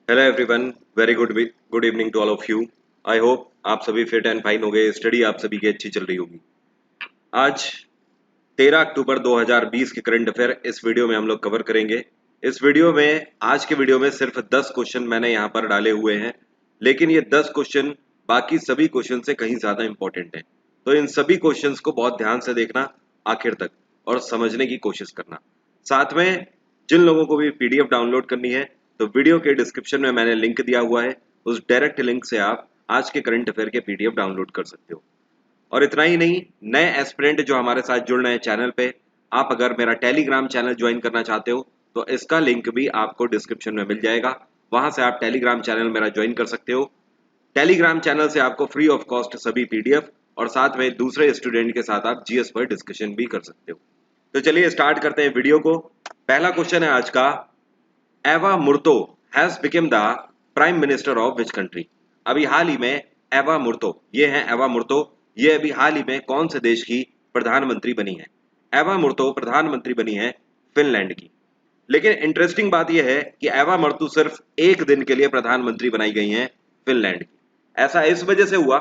Hello everyone, very good evening to all of you. I hope आप सभी fit and fine हो गए। Study आप सभी की अच्छी चल रही होगी। आज 13 अक्टूबर 2020 के करंट अफेयर इस वीडियो में हम लोग कवर करेंगे। इस वीडियो में आज के वीडियो में सिर्फ 10 क्वेश्चन मैंने यहाँ पर डाले हुए हैं, लेकिन ये 10 क्वेश्चन बाकी सभी क्वेश्चन से कहीं ज़्यादा इंपॉर्टेंट हैं। तो इन सभी क्वेश्चंस को बहुत ध्यान से देखना आखिर तक और समझने की कोशिश करना। साथ में जिन लोगों को भी पीडीएफ डाउनलोड करनी है तो वीडियो के डिस्क्रिप्शन में मैंने लिंक दिया हुआ है, उस डायरेक्ट लिंक से आप आज के करंट अफेयर के पीडीएफ डाउनलोड कर सकते हो। और इतना ही नहीं, नए एस्पिरेंट जो हमारे साथ जुड़ रहे हैं चैनल पे, आप अगर मेरा टेलीग्राम चैनल ज्वाइन करना चाहते हो तो इसका लिंक भी आपको डिस्क्रिप्शन में मिल जाएगा। वहां से आप टेलीग्राम चैनल मेरा ज्वाइन कर सकते हो। टेलीग्राम चैनल से आपको फ्री ऑफ कॉस्ट सभी पीडीएफ और साथ में दूसरे स्टूडेंट के साथ आप जीएस पर डिस्कशन भी कर सकते हो। तो चलिए स्टार्ट करते हैं वीडियो को। पहला क्वेश्चन है आज का, Ava Murto has become the prime minister of which country. अभी हाल ही में एवा मुर्तो, ये है एवा मुर्तो, ये अभी हाल ही में कौन से देश की प्रधानमंत्री बनी है? एवा मुर्तो प्रधानमंत्री बनी है फिनलैंड की। लेकिन इंटरेस्टिंग बात यह है कि एवा मुर्तो सिर्फ एक दिन के लिए प्रधानमंत्री बनाई गई हैं फिनलैंड की। ऐसा इस वजह से हुआ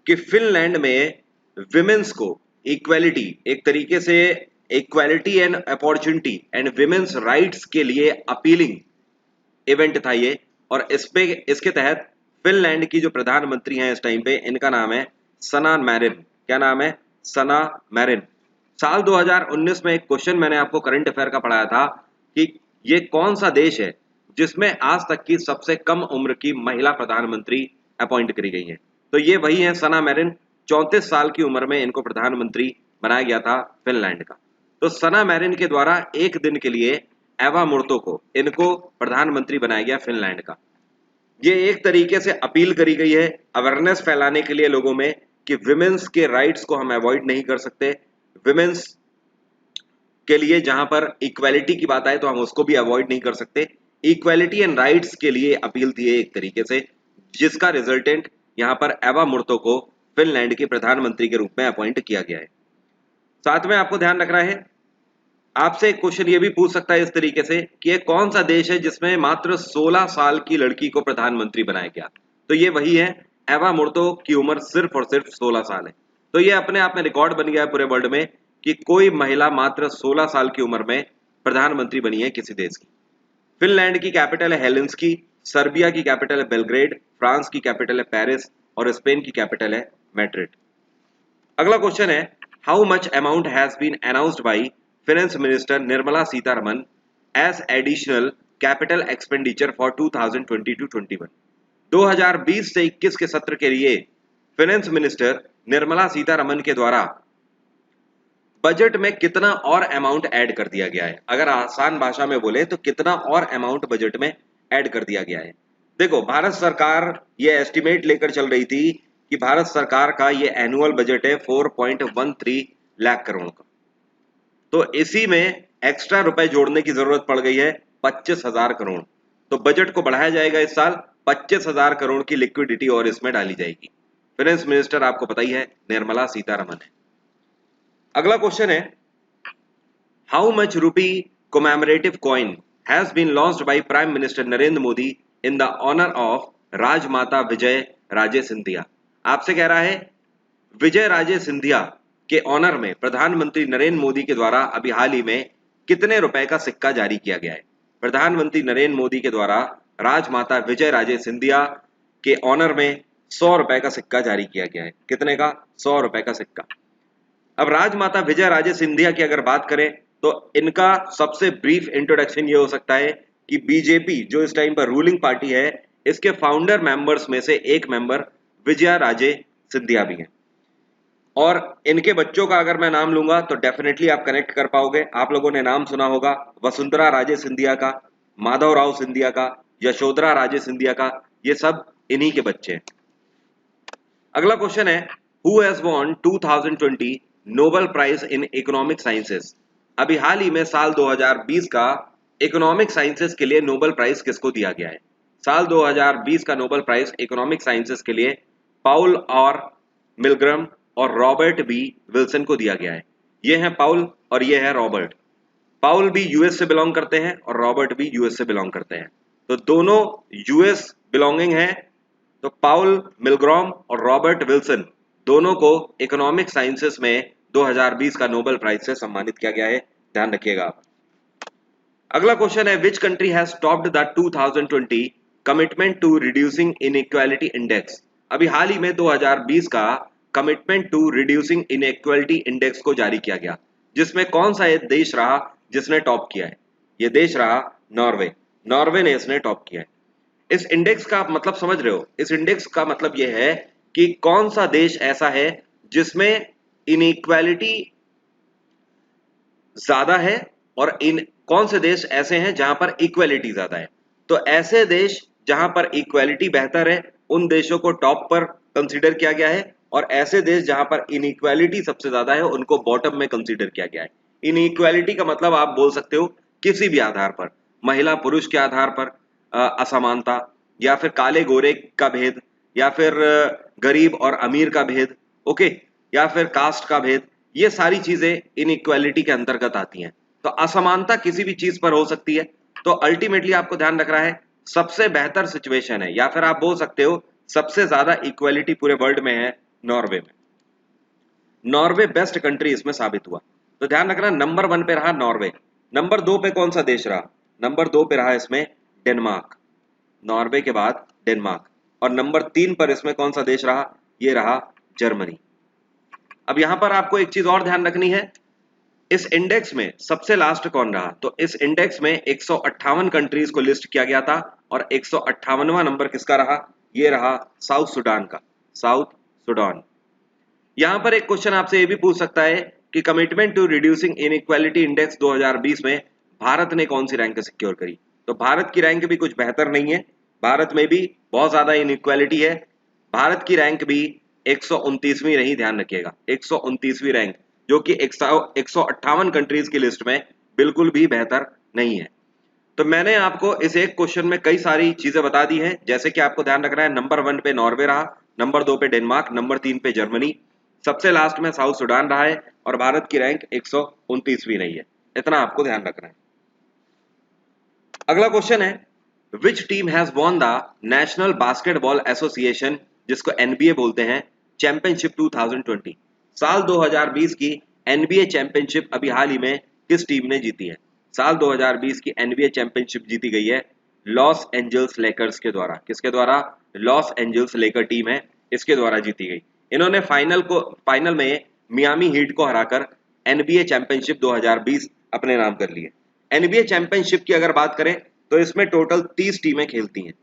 कि फिनलैंड में विमेंस को इक्वालिटी, एक तरीके से equality and opportunity and women's rights के लिए अपीलिंग इवेंट था ये। और इसके तहत फिनलैंड की जो प्रधानमंत्री हैं इस टाइम पे, इनका नाम है सना मैरिन। क्या नाम है? सना मैरिन। साल 2019 में एक क्वेश्चन मैंने आपको करंट अफेयर का पढ़ाया था कि ये कौन सा देश है जिसमें आज तक की सबसे कम उम्र की महिला प्रधानमंत्री अपॉइंट करी गई है। तो ये वही है सना मैरिन। 34 साल की उम्र में इनको प्रधानमंत्री बनाया गया था फिनलैंड का। तो सना मैरिन के द्वारा एक दिन के लिए एवा मुर्तो को, इनको प्रधानमंत्री बनाया गया फिनलैंड का। ये एक तरीके से अपील करी गई है अवेयरनेस फैलाने के लिए लोगों में कि विमेंस के राइट्स को हम अवॉइड नहीं कर सकते। विमेंस के लिए जहां पर इक्वालिटी की बात आए तो हम उसको भी अवॉइड नहीं कर सकते। इक्वालिटी एंड राइट्स के लिए अपील थी एक तरीके से, जिसका रिजल्टेंट यहां पर एवा मुर्तो को फिनलैंड के प्रधानमंत्री के रूप में अपॉइंट किया गया है। साथ में आपको ध्यान रखना है, आपसे एक क्वेश्चन ये भी पूछ सकता है इस तरीके से कि ये कौन सा देश है जिसमें मात्र 16 साल की लड़की को प्रधानमंत्री बनाया गया। तो ये वही है, एवा मुर्तो की उम्र सिर्फ और सिर्फ 16 साल है। तो ये अपने आप में रिकॉर्ड बन गया है पूरे वर्ल्ड में कि कोई महिला मात्र 16 साल की उम्र में प्रधानमंत्री बनी है किसी देश की। फिनलैंड की कैपिटल है हेलेंस्की, सर्बिया की कैपिटल है बेलग्रेड, फ्रांस की कैपिटल है पेरिस और स्पेन की कैपिटल है मैड्रिड। अगला क्वेश्चन है, how much amount has been announced by finance minister Nirmala Sitharaman as additional capital expenditure for 2020-21। 2020 से 21 के सत्र के लिए फाइनेंस मिनिस्टर निर्मला सीतारमन के द्वारा बजट में कितना और अमाउंट ऐड कर दिया गया है? अगर आसान भाषा में बोले तो कितना और अमाउंट बजट में ऐड कर दिया गया है? देखो, भारत सरकार ये एस्टिमेट लेकर चल रही थी कि भारत सरकार का ये एनुअल बजट है 4.13 लाख करोड़ का। तो इसी में एक्स्ट्रा रुपए जोड़ने की जरूरत पड़ गई है 25,000 करोड़। तो बजट को बढ़ाया जाएगा इस साल, 25,000 करोड़ की लिक्विडिटी और इसमें डाली जाएगी। फाइनेंस मिनिस्टर आपको पता ही है निर्मला सीतारमन है। अगला क्वेश्चन है, हाउ मच रूपी commemorative coin has been launched by Prime Minister Narendra Modi in the honor of राजमाता विजय राजे सिंधिया। आपसे कह रहा है विजय राजे सिंधिया के ऑनर में प्रधानमंत्री नरेंद्र मोदी के द्वारा अभी हाल ही में कितने रुपए का सिक्का जारी किया गया है? प्रधानमंत्री नरेंद्र मोदी के द्वारा राजमाता विजय राजे सिंधिया के ऑनर में 100 रुपए का सिक्का जारी किया गया है। कितने का? 100 रुपए का सिक्का। अब राजमाता विजय राजे सिंधिया की अगर बात करें तो इनका सबसे ब्रीफ इंट्रोडक्शन ये हो सकता है कि बीजेपी जो इस टाइम पर रूलिंग पार्टी है, इसके फाउंडर मेंबर्स में से एक मेंबर विजया राजे सिंधिया भी हैं। और इनके बच्चों का अगर मैं नाम लूंगा तो डेफिनेटली आप कनेक्ट कर पाओगे। आप लोगों ने नाम सुना होगा वसुंधरा राजे सिंधिया का, माधवराव सिंधिया का, यशोधरा राजे सिंधिया का, ये सब इन्हीं के बच्चे हैं। अगला क्वेश्चन है, who has won 2020 Nobel prize in economic sciences. अभी हाल ही में साल 2020 का इकोनॉमिक साइंसेस के लिए नोबेल प्राइज किसको दिया गया है? साल 2020 का नोबेल प्राइज इकोनॉमिक साइंसेस के लिए पाउल और मिलग्रम और रॉबर्ट बी विल्सन को दिया गया है। ये हैं पाउल और ये है रॉबर्ट। पाउल भी यूएस से बिलोंग करते हैं और रॉबर्ट भी यूएस से बिलोंग करते हैं। तो दोनों यूएस बिलोंगिंग है। तो पाउल मिलग्रॉम और रॉबर्ट विल्सन दोनों को इकोनॉमिक साइंसेस में 2020 का नोबेल प्राइज से सम्मानित किया गया है, ध्यान रखिएगा आप। अगला क्वेश्चन है, which country has topped the 2020 commitment to reducing inequality index. अभी हाल ही में 2020 का commitment to reducing inequality index को जारी किया गया, जिसमें कौन सा एक देश रहा जिसने टॉप किया है? ये देश रहा नॉर्वे। नॉर्वे ने इसने टॉप किया है। इस इंडेक्स का आप मतलब समझ रहे हो? इस इंडेक्स का मतलब यह है कि कौन सा देश ऐसा है जिसमें इनइक्वालिटी ज्यादा है और इन कौन से देश ऐसे हैं जहां पर इक्वालिटी ज्यादा है। तो ऐसे देश जहां पर इक्वालिटी बेहतर है उन देशों को टॉप पर कंसीडर किया गया है, और ऐसे देश जहां पर इनइक्वालिटी सबसे ज्यादा है उनको बॉटम में कंसीडर किया गया है। इनइक्वालिटी का मतलब आप बोल सकते हो किसी भी आधार पर, महिला पुरुष के आधार पर असमानता, या फिर काले गोरे का भेद, या फिर गरीब और अमीर का भेद, ओके, या फिर कास्ट का भेद, ये सारी चीजें इनइक्वालिटी के अंतर्गत आती हैं। तो असमानता किसी भी चीज पर हो सकती है। तो अल्टीमेटली आपको ध्यान रखना है सबसे बेहतर सिचुएशन है, या फिर आप बोल सकते हो सबसे ज्यादा इक्वालिटी पूरे वर्ल्ड में है नॉर्वे में। नॉर्वे बेस्ट कंट्री इसमें साबित हुआ। तो ध्यान रखना, नंबर 1 पे रहा नॉर्वे। नंबर 2 पे कौन सा देश रहा? नंबर 2 पे रहा इसमें डेनमार्क। नॉर्वे के बाद डेनमार्क। और नंबर 3 पर इसमें कौन सा देश रहा? ये रहा जर्मनी। अब यहां पर आपको एक चीज और ध्यान रखनी है, इस इंडेक्स में सबसे लास्ट कौन रहा? तो इस इंडेक्स में 158 कंट्रीज को लिस्ट किया गया था, और 158वां नंबर किसका रहा? ये रहा साउथ सुडान का, साउथ सुडान। यहां पर एक क्वेश्चन आपसे ये भी पूछ सकता है कि commitment to reducing inequality index 2020 में भारत ने कौन सी रैंक सिक्योर करी? तो भारत की रैंक भी कुछ बेहतर नहीं है, भारत में भी बहुत ज्यादा इनइक्वालिटी है। भारत की रैंक भी 129वीं रही, ध्यान रखिएगा, 129वीं रैंक, जो कि 158 कंट्रीज की लिस्ट में बिल्कुल भी बेहतर नहीं है। तो मैंने आपको इस एक क्वेश्चन में कई सारी चीजें बता दी हैं, जैसे कि आपको ध्यान रखना है नंबर 1 पे नॉर्वे रहा, नंबर 2 पे डेनमार्क, नंबर 3 पे जर्मनी, सबसे लास्ट में साउथ सुडान रहा है, और भारत की रैंक 129वीं रही है। इतना आपको ध्यान रखना है। अगला क्वेश्चन है, which team has won the national basketball association, जिसको एनबीए बोलते हैं, चैंपियनशिप 2020। साल 2020 की एनबीए चैंपियनशिप अभी हाल ही में किस टीम ने जीती है? साल 2020 की एनबीए चैंपियनशिप जीती गई है लॉस एंजल्स लेकर्स के द्वारा। किसके द्वारा? लॉस एंजल्स लेकर टीम है, इसके द्वारा जीती गई। इन्होंने फाइनल में मियामी हीट को हराकर एनबीए चैंपियनशिप 2020 अपने नाम कर ली है। एनबीए चैंपियनशिप की अगर बात करें तो इसमें टोटल 30 टीमें खेलती हैं।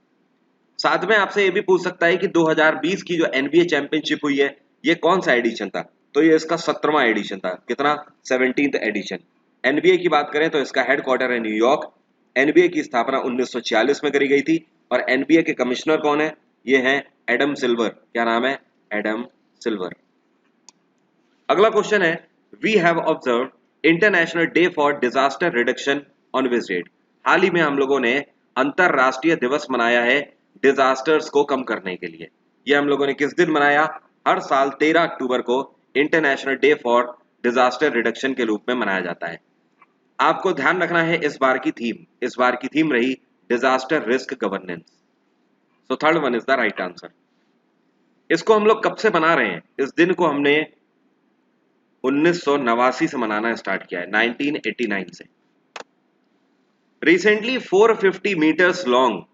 साथ में आपसे ये भी पूछ सकता है कि 2020 की जो एनबीए चैंपियनशिप हुई है ये कौन सा एडिशन था? तो ये इसका 17वां एडिशन था। कितना? 17th addition. एनबीए की बात करें तो इसका हेडक्वार्टर है न्यूयॉर्क। एनबीए की स्थापना 1946 में करी गई थी, और एनबीए के कमिश्नर कौन है? ये हैं एडम सिल्वर। क्या नाम है? Adam Silver. अगला क्वेश्चन है, we have observe International Day for Disaster Reduction on which date. हाल ही में हम लोगों ने अंतरराष्ट्रीय दिवस मनाया है डिजास्टर्स को कम करने के लिए। ये हम लोगों ने किस दिन मनाया? हर साल 13 अक्टूबर को international Day for Disaster reduction के रूप में मनाया जाता है। आपको ध्यान रखना है इस बार की थीम रही disaster risk governance. So third one is the right answer. इसको हम लोग कब से मना रहे हैं? इस दिन को हमने 1989 से मनाना स्टार्ट किया है, 1989 से। Recently 450 metres long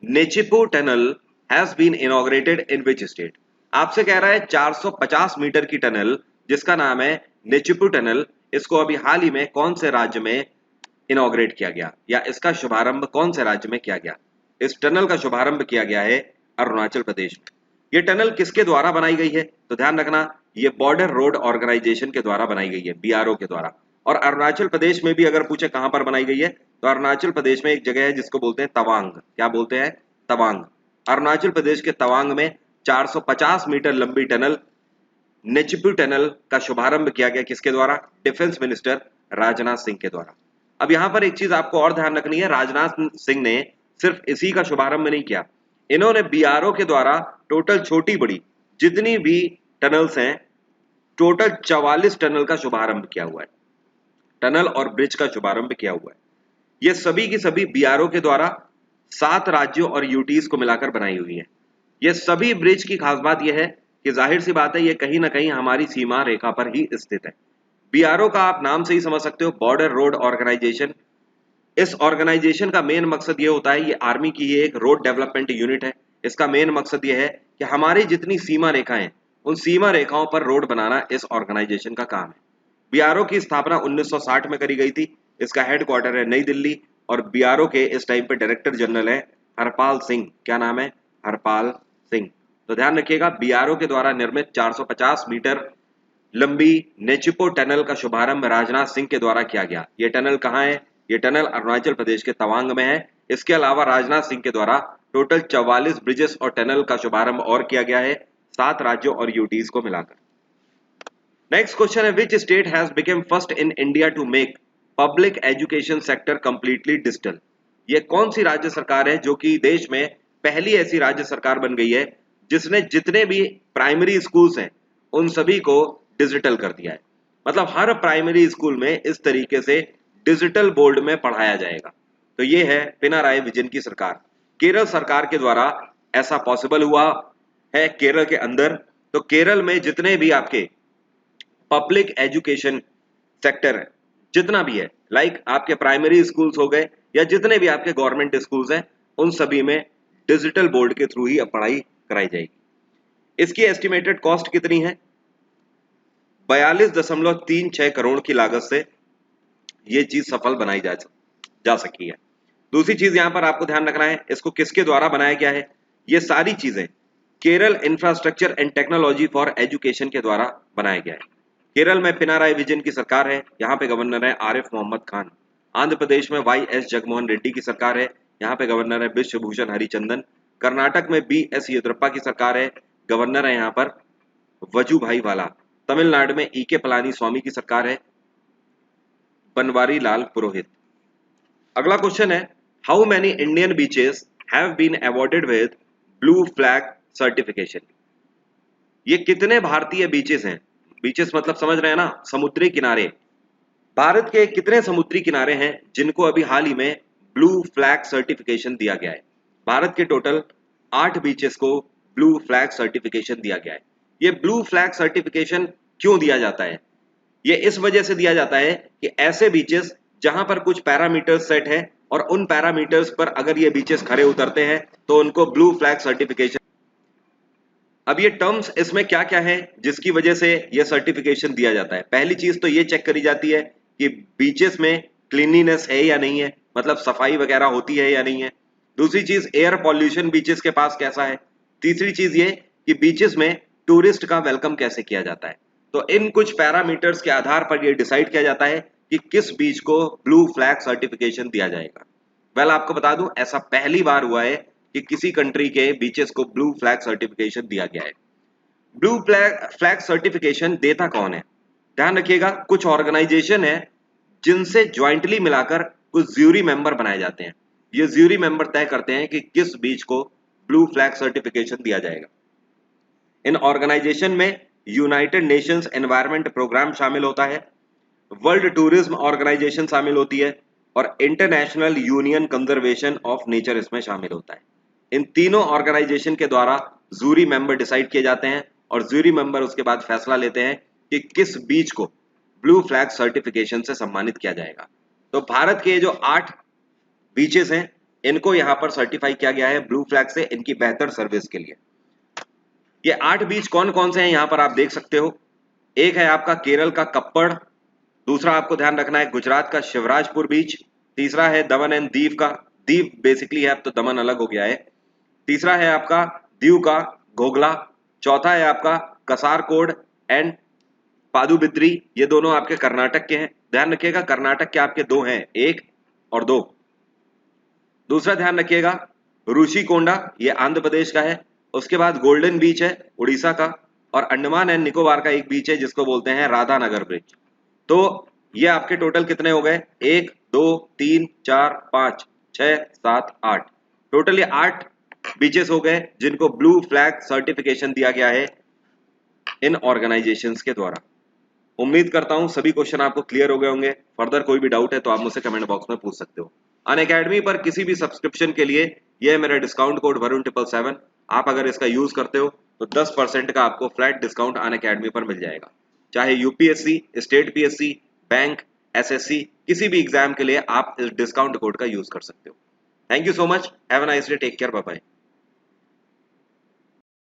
Nechiphu tunnel has been inaugurated in which state. आपसे कह रहा है 450 मीटर की टनल जिसका नाम है नेचिपू टनल, इसको अभी हाल ही में कौन से राज्य में इनॉग्रेट किया गया, या इसका शुभारंभ कौन से राज्य में किया गया? इस टनल का शुभारंभ किया गया है अरुणाचल प्रदेश में। यह टनल किसके द्वारा बनाई गई है? तो ध्यान रखना, ये बॉर्डर रोड ऑर्गेनाइजेशन के द्वारा बनाई गई है, बीआरओ के द्वारा। और अरुणाचल प्रदेश में भी अगर पूछे कहां पर बनाई गई है, तो अरुणाचल प्रदेश में एक जगह है जिसको बोलते हैं तवांग। क्या बोलते हैं? तवांग। अरुणाचल प्रदेश के तवांग में 450 मीटर लंबी टनल नेचिपू टनल का शुभारंभ किया गया, किसके द्वारा? डिफेंस मिनिस्टर राजनाथ सिंह के द्वारा। अब यहां पर एक चीज आपको और ध्यान रखनी है, राजनाथ सिंह ने सिर्फ इसी का शुभारंभ नहीं किया, इन्होंने बीआरओ के द्वारा टोटल छोटी बड़ी जितनी भी टनल्स हैं, टोटल 44 टनल का शुभारंभ किया हुआ है, टनल और ब्रिज का शुभारंभ किया हुआ है। ये सभी की सभी बीआरओ के द्वारा 7 राज्यों और यूटीज को मिलाकर बनाई हुई है। ये सभी ब्रिज की खास बात यह है कि जाहिर सी बात है ये कहीं ना कहीं हमारी सीमा रेखा पर ही स्थित है। बीआरओ का आप नाम से ही समझ सकते हो, बॉर्डर रोड ऑर्गेनाइजेशन। इस ऑर्गेनाइजेशन का मेन मकसद ये होता है, ये आर्मी की ये एक रोड डेवलपमेंट यूनिट है। इसका मेन मकसद ये है कि हमारी जितनी सीमा रेखाएं, उन सीमा रेखाओं पर रोड बनाना इस ऑर्गेनाइजेशन का काम है। बीआरओ की स्थापना 1960 में करी गई थी। इसका हेडक्वार्टर है नई दिल्ली और बीआरओ के इस टाइम पे डायरेक्टर जनरल है हरपाल सिंह। क्या नाम है? हरपाल सिंह। तो ध्यान रखिएगा, बीआरओ के द्वारा निर्मित 450 मीटर लंबी नेचिपो टनल का शुभारंभ राजनाथ सिंह के द्वारा किया गया। ये टनल कहाँ है? ये टनल अरुणाचल प्रदेश के तवांग में है। इसके अलावा राजनाथ सिंह के द्वारा टोटल 44 ब्रिजेस और टनल का शुभारंभ और किया गया है, 7 राज्यों और यूटीज को मिलाकर। नेक्स्ट क्वेश्चन है, which state has become first in India to make public education sector completely digital? ये कौन सी राज्य सरकार है जो कि देश में पहली ऐसी राज्य सरकार बन गई है जिसने जितने भी प्राइमरी स्कूल्स हैं उन सभी को डिजिटल कर दिया है। मतलब हर प्राइमरी स्कूल में इस तरीके से डिजिटल बोर्ड में पढ़ाया जाएगा। तो ये है पिनाराई विजयन की सरकार। केरल सरकार के द्वारा ऐसा पॉसिबल हुआ है केरल के अंदर। तो केरल में जितने भी आपके पब्लिक एजुकेशन सेक्टर है, जितना भी है, लाइक आपके प्राइमरी स्कूल्स हो गए या जितने भी आपके गवर्नमेंट स्कूल्स हैं, उन सभी में डिजिटल बोर्ड के थ्रू ही अब पढ़ाई कराई जाएगी। इसकी एस्टिमेटेड कॉस्ट कितनी है? 42.36 करोड़ की लागत से ये चीज सफल बनाई जा सकी है। दूसरी चीज यहां पर आपको ध्यान रखना है, इसको किसके द्वारा बनाया गया है? ये सारी चीजें Kerala infrastructure and technology for education के द्वारा बनाया गया है। केरल में पिनाराई विजयन की सरकार है, यहाँ पे गवर्नर है आरिफ मोहम्मद खान। आंध्र प्रदेश में वाई.एस. जगनमोहन रेड्डी की सरकार है, यहाँ पे गवर्नर है विश्वभूषण हरिचंदन। कर्नाटक में बी.एस. येदियुरप्पा की सरकार है, गवर्नर है यहाँ पर वजुभाई वाला। तमिलनाडु में ई.के. पलानी स्वामी की सरकार है, बनवारी लाल पुरोहित। अगला क्वेश्चन है, how many Indian beaches have been awarded with blue flag certification? ये कितने भारतीय बीचेस हैं? बीचेस मतलब समझ रहे हैं ना, समुद्री किनारे। भारत के कितने समुद्री किनारे हैं जिनको अभी हाल ही में ब्लू फ्लैग सर्टिफिकेशन दिया गया है? भारत के टोटल 8 बीचेस को ब्लू फ्लैग सर्टिफिकेशन दिया गया है। ये ब्लू फ्लैग सर्टिफिकेशन क्यों दिया जाता है? ये इस वजह से दिया जाता है कि ऐसे बीचेस जहां पर कुछ पैरामीटर्स सेट है और उन पैरामीटर्स पर अगर ये बीचेस खरे उतरते हैं तो उनको ब्लू फ्लैग सर्टिफिकेशन। अब ये टर्म्स इसमें क्या क्या है जिसकी वजह से ये सर्टिफिकेशन दिया जाता है? पहली चीज तो ये चेक करी जाती है कि बीचेस में क्लीनलीनेस है या नहीं है, मतलब सफाई वगैरह होती है या नहीं है। दूसरी चीज, एयर पॉल्यूशन बीचेस के पास कैसा है। तीसरी चीज ये कि बीचेस में टूरिस्ट का वेलकम कैसे किया जाता है। तो इन कुछ पैरामीटर्स के आधार पर यह डिसाइड किया जाता है कि किस बीच को ब्लू फ्लैग सर्टिफिकेशन दिया जाएगा। वेल आपको बता दूं, ऐसा पहली बार हुआ है कि किसी कंट्री के बीचेस को ब्लू फ्लैग सर्टिफिकेशन दिया गया है। ब्लू फ्लैग सर्टिफिकेशन देता कौन है? ध्यान रखिएगा, कुछ ऑर्गेनाइजेशन है जिनसे ज्वाइंटली मिलाकर कुछ ज्यूरी मेंबर बनाए जाते हैं। ये ज्यूरी मेंबर तय करते हैं कि किस बीच को ब्लू फ्लैग सर्टिफिकेशन दिया जाएगा। इन ऑर्गेनाइजेशन में यूनाइटेड नेशंस एनवायरनमेंट प्रोग्राम शामिल होता है, वर्ल्ड टूरिज्म ऑर्गेनाइजेशन शामिल होती है और international union conservation of nature इसमें शामिल होता है। इन तीनों ऑर्गेनाइजेशन के द्वारा जूरी मेंबर डिसाइड किए जाते हैं और जूरी मेंबर उसके बाद फैसला लेते हैं कि किस बीच को ब्लू फ्लैग सर्टिफिकेशन से सम्मानित किया जाएगा। तो भारत के जो 8 बीचेस हैं इनको यहाँ पर सर्टिफाई किया गया है ब्लू फ्लैग से, इनकी बेहतर सर्विस के लिए। ये 8 बीच कौन कौन से हैं यहाँ पर आप देख सकते हो। एक है आपका केरल का कप्पड़, दूसरा आपको ध्यान रखना है गुजरात का शिवराजपुर बीच, तीसरा है दमन एंड दीव का, दीव बेसिकली है, अब तो दमन अलग हो गया है। तीसरा है आपका दीव का घोघला, चौथा है आपका कसारकोड एंड पादुबिद्री, ये दोनों आपके कर्नाटक के हैं। ध्यान रखिएगा कर्नाटक के आपके 2 हैं, 1 और 2। दूसरा ध्यान रखिएगा ऋषिकोंडा, ये आंध्र प्रदेश का है। उसके बाद गोल्डन बीच है उड़ीसा का, और अंडमान एंड निकोबार का एक बीच है जिसको बोलते हैं राधानगर ब्रिज। तो ये आपके टोटल कितने हो गए? 1 2 3 4 5 6 7 8, टोटल ये 8 बीचेस हो गए जिनको ब्लू फ्लैग सर्टिफिकेशन दिया गया है इन ऑर्गेनाइजेशंस के द्वारा। उम्मीद करता हूं सभी क्वेश्चन आपको क्लियर हो गए होंगे। फर्दर कोई भी डाउट है तो आप मुझसे कमेंट बॉक्स में पूछ सकते हो। अनअकैडमी पर किसी भी सब्सक्रिप्शन के लिए यह मेरा डिस्काउंट कोड वरुण777, आप अगर इसका यूज करते हो तो 10% का आपको फ्लैट डिस्काउंट अनअकैडमी पर मिल जाएगा। चाहे UPSC, state PSC, bank, SSC, किसी भी एग्जाम के लिए आप इस डिस्काउंट कोड का यूज कर सकते हो। Thank you so much, have a nice day, take care, bye bye.